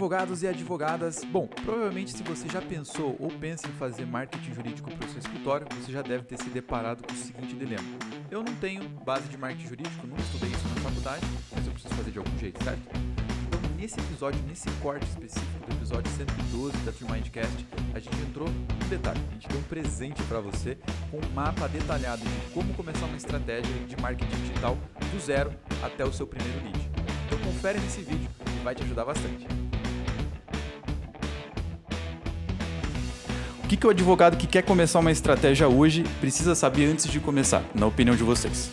advogados e advogadas, bom, provavelmente se você já pensou ou pensa em fazer marketing jurídico para o seu escritório, você já deve ter se deparado com o seguinte dilema. Eu não tenho base de marketing jurídico, nunca estudei isso na faculdade, mas eu preciso fazer de algum jeito, certo? Então, nesse episódio, nesse corte específico do episódio 112 da TreeMindCast, a gente entrou no detalhe, a gente deu um presente para você com um mapa detalhado de como começar uma estratégia de marketing digital do zero até o seu primeiro lead. Então confere nesse vídeo e vai te ajudar bastante. O que o advogado que quer começar uma estratégia hoje precisa saber antes de começar, na opinião de vocês?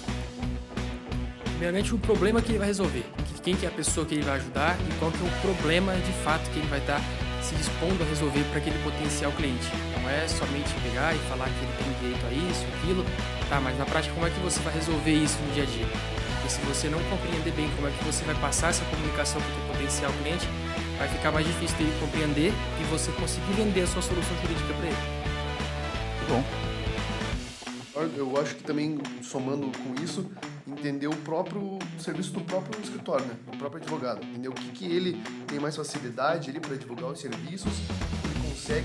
Primeiramente, o problema que ele vai resolver, quem que é a pessoa que ele vai ajudar e qual que é o problema de fato que ele vai estar se dispondo a resolver para aquele potencial cliente. Não é somente pegar e falar que ele tem direito a isso, aquilo, tá, mas na prática como é que você vai resolver isso no dia a dia? Porque se você não compreender bem como é que você vai passar essa comunicação para o seu potencial cliente, vai ficar mais difícil dele compreender e você conseguir vender a sua solução jurídica para ele. Bom. Eu acho que também, somando com isso, entender o serviço do próprio escritório, né? Do próprio advogado. Entender o que ele tem mais facilidade ali para divulgar os serviços,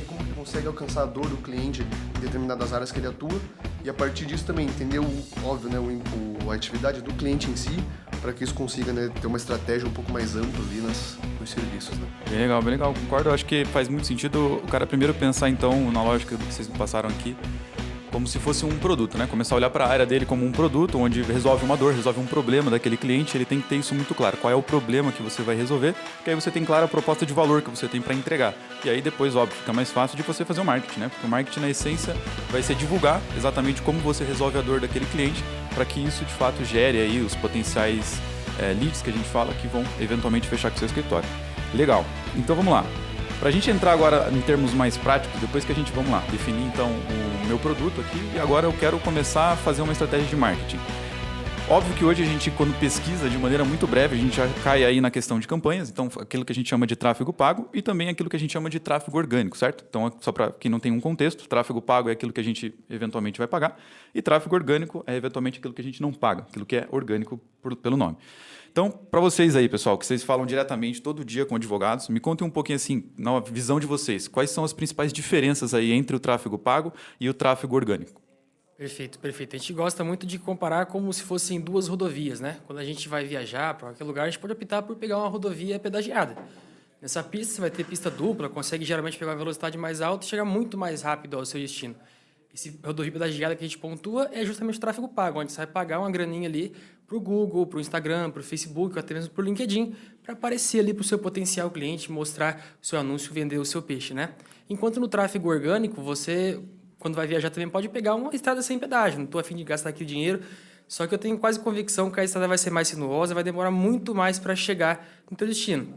como ele consegue alcançar a dor do cliente em determinadas áreas que ele atua. E a partir disso também entender, óbvio, né, a atividade do cliente em si, para que isso consiga, né, ter uma estratégia um pouco mais ampla ali nos serviços. Né? Bem legal, concordo. Eu acho que faz muito sentido o cara primeiro pensar, então, na lógica do que vocês me passaram aqui, como se fosse um produto, né? Começar a olhar para a área dele como um produto, onde resolve uma dor, resolve um problema daquele cliente, ele tem que ter isso muito claro. Qual é o problema que você vai resolver, porque aí você tem clara a proposta de valor que você tem para entregar. E aí depois, óbvio, fica mais fácil de você fazer o marketing, né? Porque o marketing, na essência, vai ser divulgar exatamente como você resolve a dor daquele cliente, para que isso, de fato, gere aí os potenciais leads que a gente fala, que vão eventualmente fechar com o seu escritório. Legal. Então, vamos lá. Para a gente entrar agora em termos mais práticos, depois que a gente, vamos lá, definir então o meu produto aqui e agora eu quero começar a fazer uma estratégia de marketing. Óbvio que hoje a gente, quando pesquisa de maneira muito breve, a gente já cai aí na questão de campanhas, então aquilo que a gente chama de tráfego pago e também aquilo que a gente chama de tráfego orgânico, certo? Então, só para quem não tem um contexto, tráfego pago é aquilo que a gente eventualmente vai pagar e tráfego orgânico é eventualmente aquilo que a gente não paga, aquilo que é orgânico pelo nome. Então, para vocês aí, pessoal, que vocês falam diretamente todo dia com advogados, me contem um pouquinho assim, na visão de vocês, quais são as principais diferenças aí entre o tráfego pago e o tráfego orgânico? Perfeito. A gente gosta muito de comparar como se fossem duas rodovias, né? Quando a gente vai viajar para qualquer lugar, a gente pode optar por pegar uma rodovia pedagiada. Nessa pista, você vai ter pista dupla, consegue geralmente pegar uma velocidade mais alta e chegar muito mais rápido ao seu destino. Esse rodovia pedagiada que a gente pontua é justamente o tráfego pago, onde você vai pagar uma graninha ali para o Google, para o Instagram, para o Facebook, ou até mesmo para o LinkedIn, para aparecer ali para o seu potencial cliente, mostrar o seu anúncio, vender o seu peixe, né? Enquanto no tráfego orgânico, você, quando vai viajar, também pode pegar uma estrada sem pedágio. Não estou a fim de gastar aqui o dinheiro, só que eu tenho quase convicção que a estrada vai ser mais sinuosa, vai demorar muito mais para chegar no teu destino.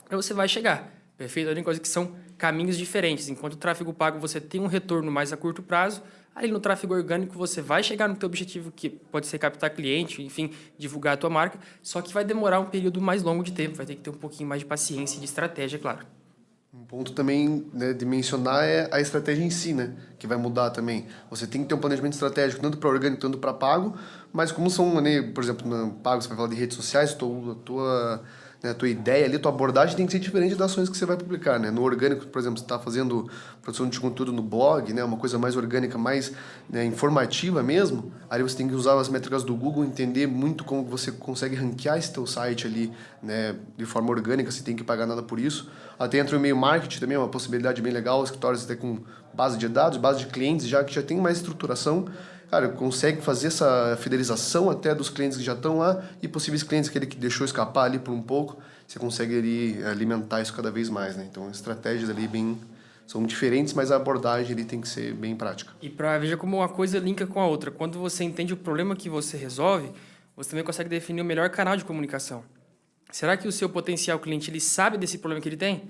Então você vai chegar. Perfeito? A única coisa que são caminhos diferentes. Enquanto o tráfego pago você tem um retorno mais a curto prazo, aí no tráfego orgânico você vai chegar no teu objetivo, que pode ser captar cliente, enfim, divulgar a tua marca, só que vai demorar um período mais longo de tempo, vai ter que ter um pouquinho mais de paciência e de estratégia, claro. Um ponto também, né, de mencionar é a estratégia em si, né, que vai mudar também. Você tem que ter um planejamento estratégico, tanto para orgânico, tanto para pago, mas como são, né, por exemplo, no pago você vai falar de redes sociais, a tua ideia ali, a tua abordagem tem que ser diferente das ações que você vai publicar, né? No orgânico, por exemplo, você está fazendo produção de conteúdo no blog, né? Uma coisa mais orgânica, mais, né, informativa mesmo, aí você tem que usar as métricas do Google, entender muito como você consegue ranquear esse teu site ali, né, de forma orgânica, você tem que pagar nada por isso. Até entra o e-mail marketing também, é uma possibilidade bem legal, escritórios até com base de dados, base de clientes, já que já tem mais estruturação. Cara, consegue fazer essa fidelização até dos clientes que já estão lá e possíveis clientes, aquele que deixou escapar ali por um pouco, você consegue ali alimentar isso cada vez mais, né? Então, as estratégias ali são diferentes, mas a abordagem ali tem que ser bem prática. E veja como uma coisa linka com a outra. Quando você entende o problema que você resolve, você também consegue definir o melhor canal de comunicação. Será que o seu potencial cliente ele sabe desse problema que ele tem?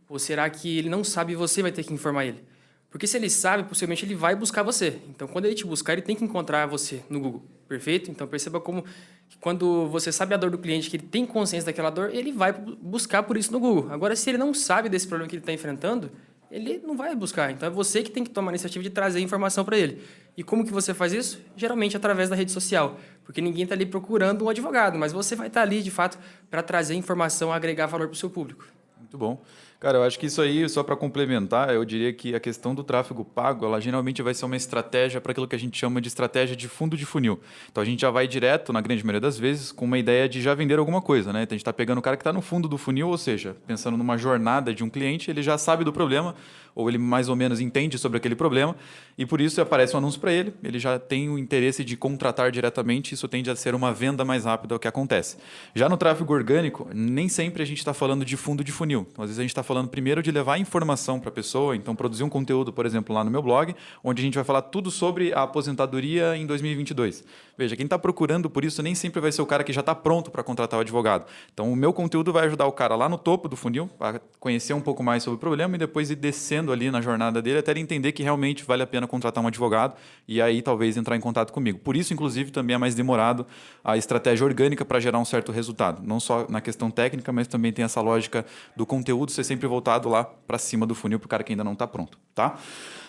Ou será que ele não sabe e você vai ter que informar ele? Porque se ele sabe, possivelmente ele vai buscar você. Então, quando ele te buscar, ele tem que encontrar você no Google. Perfeito? Então, perceba como que quando você sabe a dor do cliente, que ele tem consciência daquela dor, ele vai buscar por isso no Google. Agora, se ele não sabe desse problema que ele está enfrentando, ele não vai buscar. Então, é você que tem que tomar a iniciativa de trazer informação para ele. E como que você faz isso? Geralmente, através da rede social. Porque ninguém está ali procurando um advogado, mas você vai estar ali, de fato, para trazer informação, agregar valor para o seu público. Muito bom. Cara, eu acho que isso aí, só para complementar, eu diria que a questão do tráfego pago, ela geralmente vai ser uma estratégia para aquilo que a gente chama de estratégia de fundo de funil. Então a gente já vai direto, na grande maioria das vezes, com uma ideia de já vender alguma coisa, né? Então a gente está pegando o cara que está no fundo do funil, ou seja, pensando numa jornada de um cliente, ele já sabe do problema, ou ele mais ou menos entende sobre aquele problema, e por isso aparece um anúncio para ele, ele já tem o interesse de contratar diretamente, isso tende a ser uma venda mais rápida, é o que acontece. Já no tráfego orgânico, nem sempre a gente está falando de fundo de funil. Então, às vezes a gente está falando primeiro de levar informação para a pessoa, então produzir um conteúdo, por exemplo, lá no meu blog, onde a gente vai falar tudo sobre a aposentadoria em 2022. Veja, quem está procurando por isso nem sempre vai ser o cara que já está pronto para contratar o advogado. Então, o meu conteúdo vai ajudar o cara lá no topo do funil, para conhecer um pouco mais sobre o problema e depois ir descendo ali na jornada dele até ele entender que realmente vale a pena contratar um advogado e aí talvez entrar em contato comigo. Por isso, inclusive, também é mais demorado a estratégia orgânica para gerar um certo resultado. Não só na questão técnica, mas também tem essa lógica do conteúdo ser sempre voltado lá para cima do funil para o cara que ainda não está pronto, tá?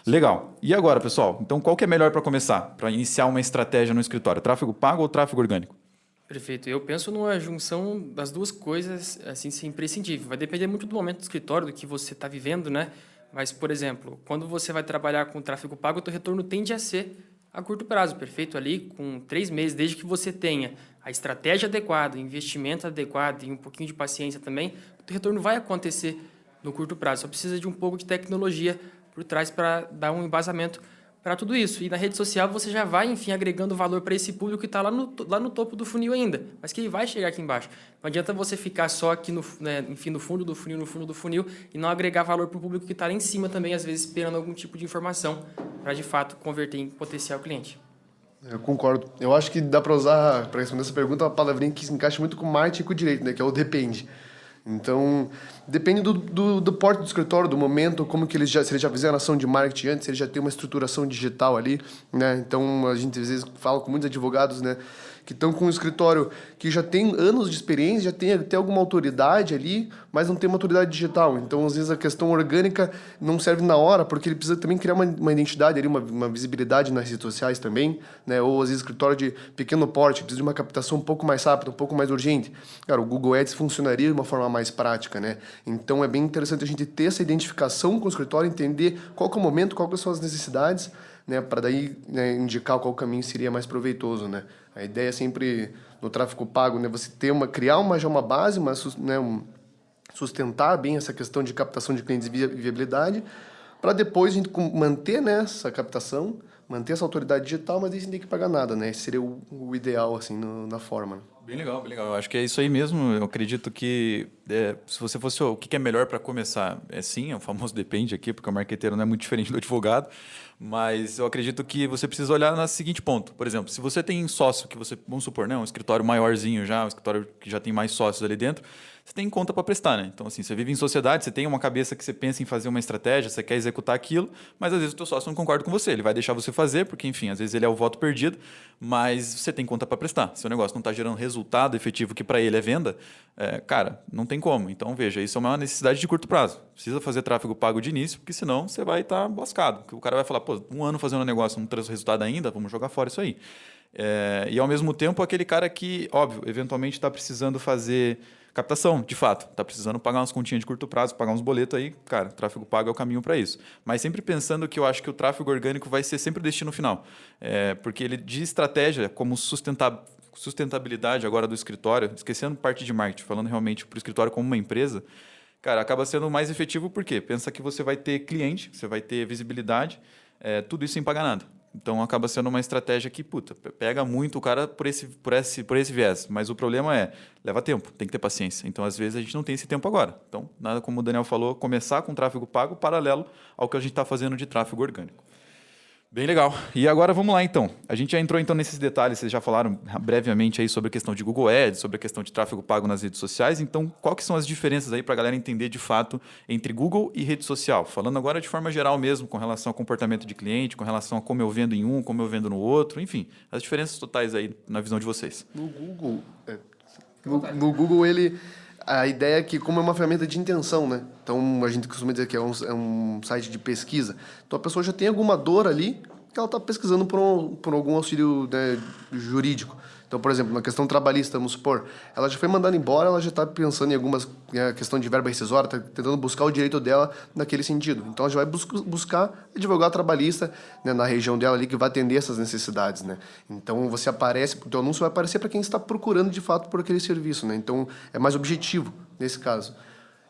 Legal. E agora, pessoal? Então, qual que é melhor para começar? Para iniciar uma estratégia no escritório? Tráfego pago ou tráfego orgânico? Perfeito. Eu penso numa junção das duas coisas, assim, sem imprescindível. Vai depender muito do momento do escritório, do que você está vivendo, né? Mas, por exemplo, quando você vai trabalhar com tráfego pago, o teu retorno tende a ser a curto prazo, perfeito? Ali, com 3 meses, desde que você tenha a estratégia adequada, o investimento adequado e um pouquinho de paciência também, o teu retorno vai acontecer no curto prazo. Só precisa de um pouco de tecnologia por trás para dar um embasamento para tudo isso. E na rede social você já vai, enfim, agregando valor para esse público que está lá no topo do funil ainda, mas que ele vai chegar aqui embaixo. Não adianta você ficar só aqui, enfim, no fundo do funil, e não agregar valor para o público que está lá em cima também, às vezes esperando algum tipo de informação para, de fato, converter em potencial cliente. Eu concordo. Eu acho que dá para usar, para responder essa pergunta, uma palavrinha que se encaixa muito com o marketing e com o direito, né? Que é o depende. Então, depende do porte do escritório, do momento, como que se eles já fizeram ação de marketing antes, se eles já têm uma estruturação digital ali, né? Então, a gente às vezes fala com muitos advogados, né, que estão com um escritório que já tem anos de experiência, já tem até alguma autoridade ali, mas não tem uma autoridade digital. Então, às vezes, a questão orgânica não serve na hora, porque ele precisa também criar uma identidade ali, uma visibilidade nas redes sociais também, né? Ou, às vezes, escritório de pequeno porte, precisa de uma captação um pouco mais rápida, um pouco mais urgente. Cara, o Google Ads funcionaria de uma forma mais prática, né? Então, é bem interessante a gente ter essa identificação com o escritório, entender qual que é o momento, quais são as necessidades, né, para daí, né, indicar qual caminho seria mais proveitoso, né? A ideia é sempre no tráfego pago, né, você criar já uma base, sustentar bem essa questão de captação de clientes e viabilidade, para depois a gente manter, né, essa captação, manter essa autoridade digital, mas aí sem ter que pagar nada, né? Esse seria o ideal, assim, na forma, né? Bem legal, bem legal. Eu acho que é isso aí mesmo. Eu acredito que se você fosse o que é melhor para começar, sim, é o famoso depende aqui, porque o marqueteiro não é muito diferente do advogado, mas eu acredito que você precisa olhar no seguinte ponto. Por exemplo, se você tem sócio que vamos supor, né, um escritório maiorzinho já, um escritório que já tem mais sócios ali dentro, você tem conta para prestar, né? Então, assim, você vive em sociedade, você tem uma cabeça que você pensa em fazer uma estratégia, você quer executar aquilo, mas às vezes o teu sócio não concorda com você. Ele vai deixar você fazer, porque, enfim, às vezes ele é o voto perdido, mas você tem conta para prestar. Se o negócio não está gerando resultado efetivo que para ele é venda, cara, não tem como. Então, veja, isso é uma necessidade de curto prazo. Precisa fazer tráfego pago de início, porque senão você vai estar lascado. O cara vai falar, pô, 1 ano fazendo um negócio, não traz resultado ainda, vamos jogar fora isso aí. E, ao mesmo tempo, aquele cara que, óbvio, eventualmente está precisando fazer captação, de fato. Está precisando pagar umas continhas de curto prazo, pagar uns boletos aí, cara, tráfego pago é o caminho para isso. Mas sempre pensando que eu acho que o tráfego orgânico vai ser sempre o destino final. Porque ele, de estratégia, como sustentabilidade agora do escritório, esquecendo parte de marketing, falando realmente para o escritório como uma empresa, cara, acaba sendo mais efetivo porque pensa que você vai ter cliente, você vai ter visibilidade, tudo isso sem pagar nada. Então, acaba sendo uma estratégia que, pega muito o cara por esse viés. Mas o problema leva tempo, tem que ter paciência. Então, às vezes, a gente não tem esse tempo agora. Então, nada como o Daniel falou, começar com tráfego pago paralelo ao que a gente está fazendo de tráfego orgânico. Bem legal. E agora vamos lá, então. A gente já entrou então nesses detalhes, vocês já falaram brevemente aí sobre a questão de Google Ads, sobre a questão de tráfego pago nas redes sociais. Então, quais que são as diferenças aí para a galera entender de fato entre Google e rede social? Falando agora de forma geral mesmo, com relação ao comportamento de cliente, com relação a como eu vendo em um, como eu vendo no outro, enfim, as diferenças totais aí na visão de vocês. No Google, a ideia é que, como é uma ferramenta de intenção, né? Então, a gente costuma dizer que é um site de pesquisa. Então, a pessoa já tem alguma dor ali que ela está pesquisando por algum auxílio, né, jurídico. Então, por exemplo, na questão trabalhista, vamos supor, ela já foi mandada embora, ela já está pensando em algumas questão de verba rescisória, está tentando buscar o direito dela naquele sentido. Então, ela já vai buscar advogado trabalhista, né, na região dela ali que vai atender essas necessidades, né? Então, você aparece, o teu anúncio vai aparecer para quem está procurando de fato por aquele serviço, né? Então, é mais objetivo nesse caso.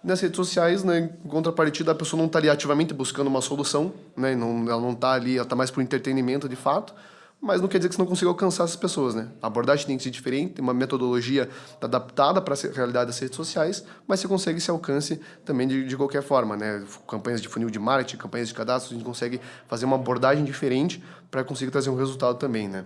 Nas redes sociais, né, em contrapartida, a pessoa não está ali ativamente buscando uma solução, né, ela não está ali, ela está mais por entretenimento de fato, mas não quer dizer que você não consiga alcançar essas pessoas, né? A abordagem tem que ser diferente, tem uma metodologia adaptada para a realidade das redes sociais, mas você consegue esse alcance também de qualquer forma, né? Campanhas de funil de marketing, campanhas de cadastro, a gente consegue fazer uma abordagem diferente para conseguir trazer um resultado também, né?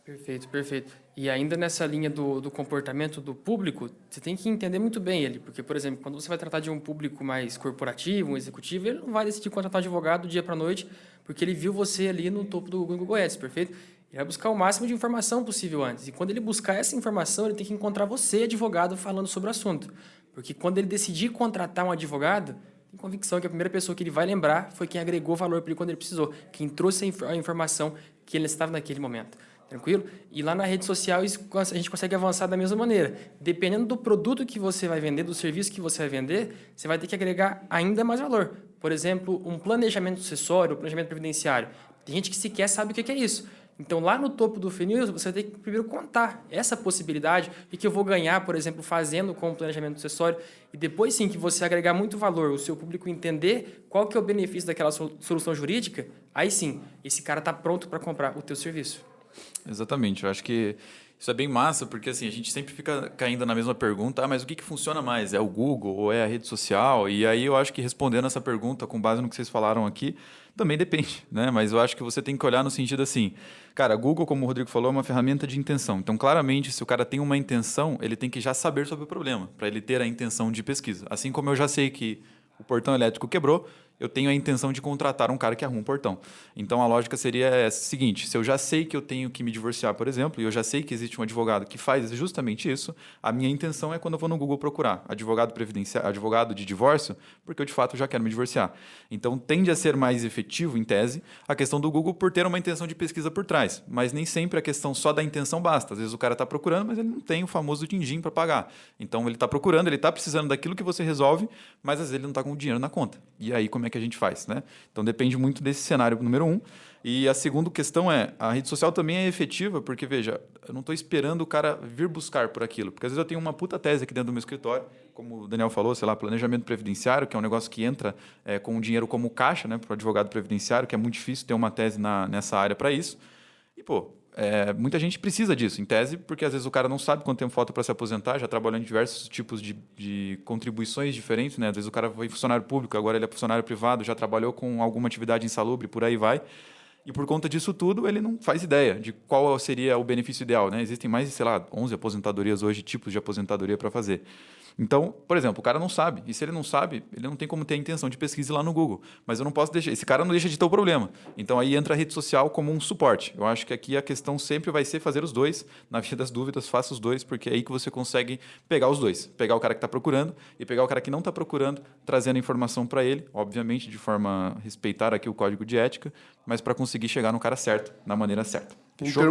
Perfeito, perfeito. E ainda nessa linha do comportamento do público, você tem que entender muito bem ele. Porque, por exemplo, quando você vai tratar de um público mais corporativo, um executivo, ele não vai decidir contratar advogado do dia para a noite, porque ele viu você ali no topo do Google Ads, perfeito? Ele vai buscar o máximo de informação possível antes. E quando ele buscar essa informação, ele tem que encontrar você, advogado, falando sobre o assunto. Porque quando ele decidir contratar um advogado, tem convicção que a primeira pessoa que ele vai lembrar foi quem agregou valor para ele quando ele precisou, quem trouxe a informação que ele necessitava naquele momento. Tranquilo? E lá na rede social a gente consegue avançar da mesma maneira. Dependendo do produto que você vai vender, do serviço que você vai vender, você vai ter que agregar ainda mais valor. Por exemplo, um planejamento sucessório, um planejamento previdenciário. Tem gente que sequer sabe o que é isso. Então, lá no topo do funil, você vai ter que primeiro contar essa possibilidade e que eu vou ganhar, por exemplo, fazendo com o planejamento sucessório. E depois, sim, que você agregar muito valor, o seu público entender qual que é o benefício daquela solução jurídica, aí sim, esse cara está pronto para comprar o teu serviço. Exatamente, eu acho que isso é bem massa, porque assim, a gente sempre fica caindo na mesma pergunta, mas o que funciona mais? É o Google ou é a rede social? E aí eu acho que respondendo essa pergunta com base no que vocês falaram aqui, também depende, né? Mas eu acho que você tem que olhar no sentido assim, cara, Google, como o Rodrigo falou, é uma ferramenta de intenção. Então, claramente, se o cara tem uma intenção, ele tem que já saber sobre o problema, para ele ter a intenção de pesquisa. Assim como eu já sei que o portão elétrico quebrou, eu tenho a intenção de contratar um cara que arruma um portão. Então, a lógica seria a seguinte, se eu já sei que eu tenho que me divorciar, por exemplo, e eu já sei que existe um advogado que faz justamente isso, a minha intenção é quando eu vou no Google procurar advogado de divórcio, porque eu, de fato, já quero me divorciar. Então, tende a ser mais efetivo, em tese, a questão do Google por ter uma intenção de pesquisa por trás. Mas nem sempre a questão só da intenção basta. Às vezes o cara está procurando, mas ele não tem o famoso din-din para pagar. Então, ele está procurando, ele está precisando daquilo que você resolve, mas às vezes ele não está com o dinheiro na conta. E aí, como é que a gente faz, né? Então depende muito desse cenário número 1. E a segunda questão é, a rede social também é efetiva, porque, veja, eu não estou esperando o cara vir buscar por aquilo. Porque às vezes eu tenho uma puta tese aqui dentro do meu escritório, como o Daniel falou, sei lá, planejamento previdenciário, que é um negócio que entra com o dinheiro como caixa, né, para o advogado previdenciário, que é muito difícil ter uma tese nessa área para isso. E, pô, muita gente precisa disso, em tese, porque às vezes o cara não sabe quanto tempo falta para se aposentar, já trabalhou em diversos tipos de contribuições diferentes, né? Às vezes o cara foi funcionário público, agora ele é funcionário privado, já trabalhou com alguma atividade insalubre, por aí vai. E por conta disso tudo, ele não faz ideia de qual seria o benefício ideal, né? Existem mais de, sei lá, 11 aposentadorias hoje, tipos de aposentadoria para fazer. Então, por exemplo, o cara não sabe. E se ele não sabe, ele não tem como ter a intenção de pesquisa lá no Google. Mas eu não posso deixar... Esse cara não deixa de ter o problema. Então, aí entra a rede social como um suporte. Eu acho que aqui a questão sempre vai ser fazer os dois. Na via das dúvidas, faça os dois, porque é aí que você consegue pegar os dois. Pegar o cara que está procurando e pegar o cara que não está procurando, trazendo informação para ele, obviamente, de forma a respeitar aqui o código de ética, mas para conseguir chegar no cara certo, na maneira certa.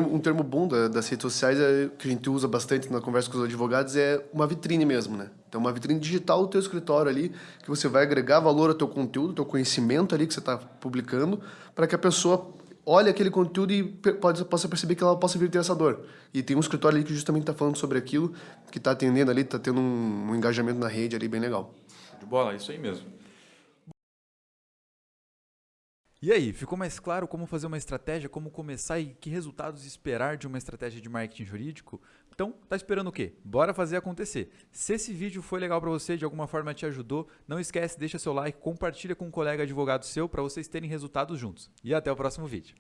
Um termo bom das redes sociais que a gente usa bastante na conversa com os advogados é uma vitrine mesmo, né? Então, uma vitrine digital do teu escritório ali, que você vai agregar valor ao teu conteúdo, ao teu conhecimento ali que você está publicando, para que a pessoa olhe aquele conteúdo e possa perceber que ela possa vir ter essa dor. E tem um escritório ali que justamente está falando sobre aquilo, que está atendendo ali, está tendo um engajamento na rede ali bem legal. De bola, isso aí mesmo. E aí, ficou mais claro como fazer uma estratégia, como começar e que resultados esperar de uma estratégia de marketing jurídico? Então, tá esperando o quê? Bora fazer acontecer. Se esse vídeo foi legal para você, de alguma forma te ajudou, não esquece, deixa seu like, compartilha com um colega advogado seu para vocês terem resultados juntos. E até o próximo vídeo.